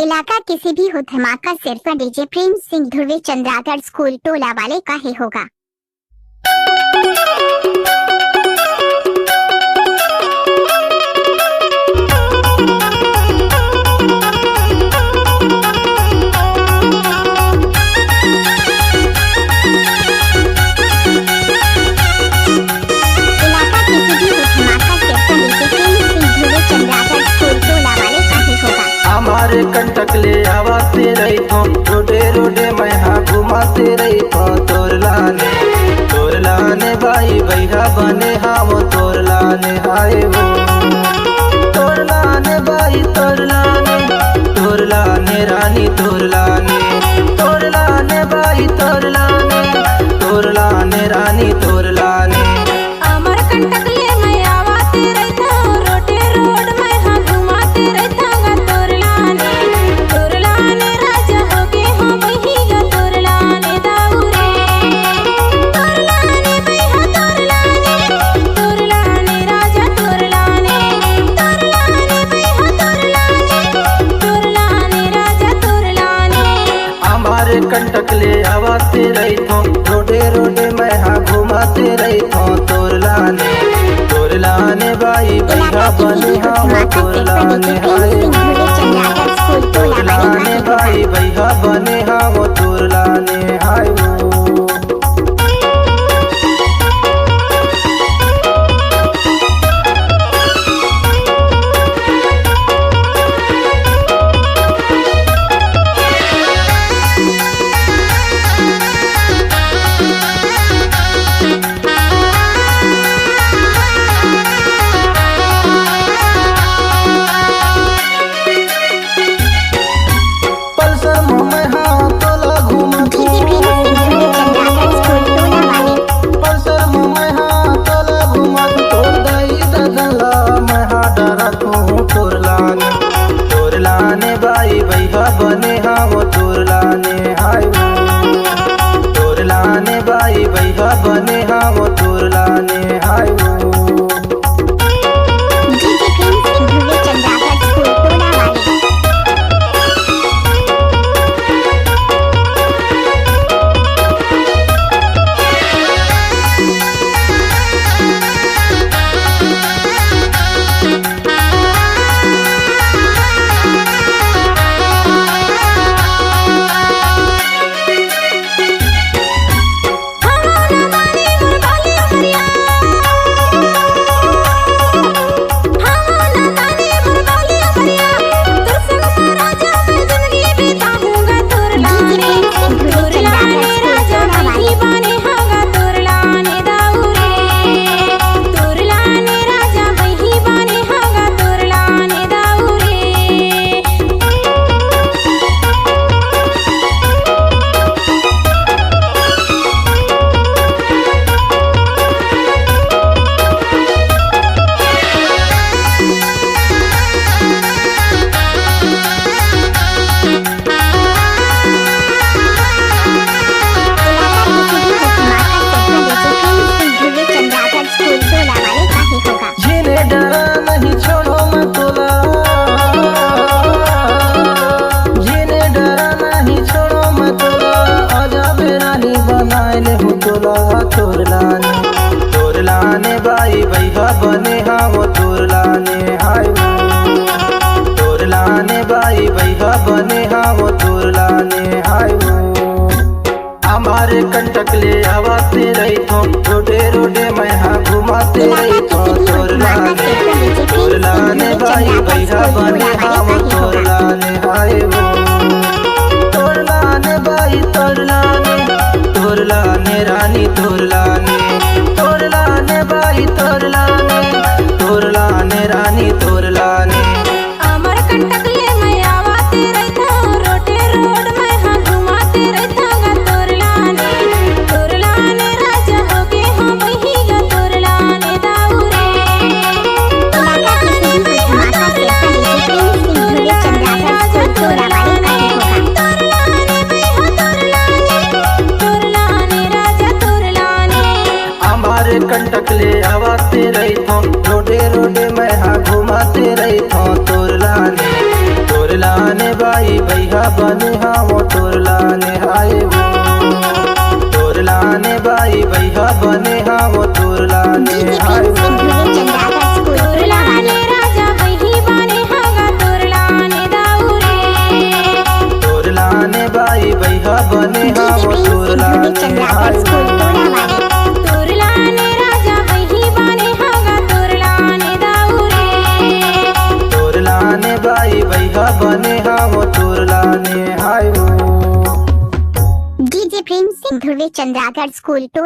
इलाका किसी भी हो, धमाका सिर्फ डीजे प्रेम सिंह ध्रुवे चंद्रागढ़ स्कूल टोला वाले का ही होगा। हमारे कंटक ले आवाते रही थो, रोडे रोडे मैं घुमाते रही थो। तोर लाने भाई भैया बने हम तोर लाने आए वो। तोर लाने भाई तोर लाने रानी तोर लाने भाई तोर लाने रानी तोर लाने। हमारे कंटक ले मैं आवाते रही थो, रोडे रोड मैं घुमाते रही थो। कंटक ले आवाते रही थो, रोडे रोडे मैं घुमाते रही थो। तोर लाने भाई भैया बने हम तोर लाने आए। तोर लाने भाई भैया बने हम तोर लाने आए। बने हम तोर लाने आए। तोर लाने भाई भैया बने हम तोर लाने आए। तोर लाने भाई भैया बने हम तोर लाने आए। तोर लाने भाई भैया बने हम तोर लाने आए। हमारे कंटक ले आवाते रही थो, रोडे रोडे मैं घुमाते रही थो। तोर लाने भाई भैया बने हम तोर लाने आए। तोर लाने भाई तोर लाने रानी तोर लाने भाई तोर लाने रानी तोर लाने। हमारे कंटक ले मैं आवाते रही थो, रोडे रोड मैं घुमाते रही थो। तोर लाने राजा होगे हम भैया तोर लाने दाऊरे। तोर लाने भैया तोर लाने राजा भैया बने हम तोर लाने हाय वो तोर लाने भाई भैया बने हम तोर लाने डीजे हाय प्रिंस सिंह वो धुर्वे चंद्रागढ़ स्कूल टोला वाले राजा वही बाने हागा तोरलाने दाऊरे तोर लाने भाई भैया बने डीजे हम प्रिंस तोर सिंह धुर्वे लाने चंद्रागढ़ हाय स्कूल वो टोला वाले तोरलाने राजा वही बाने हागा तोरलाने दाऊरे तोर लाने भाई भैया बने हम तोर लाने हाय वो DJ Prince Singh Dhurve Chandragarh school टोला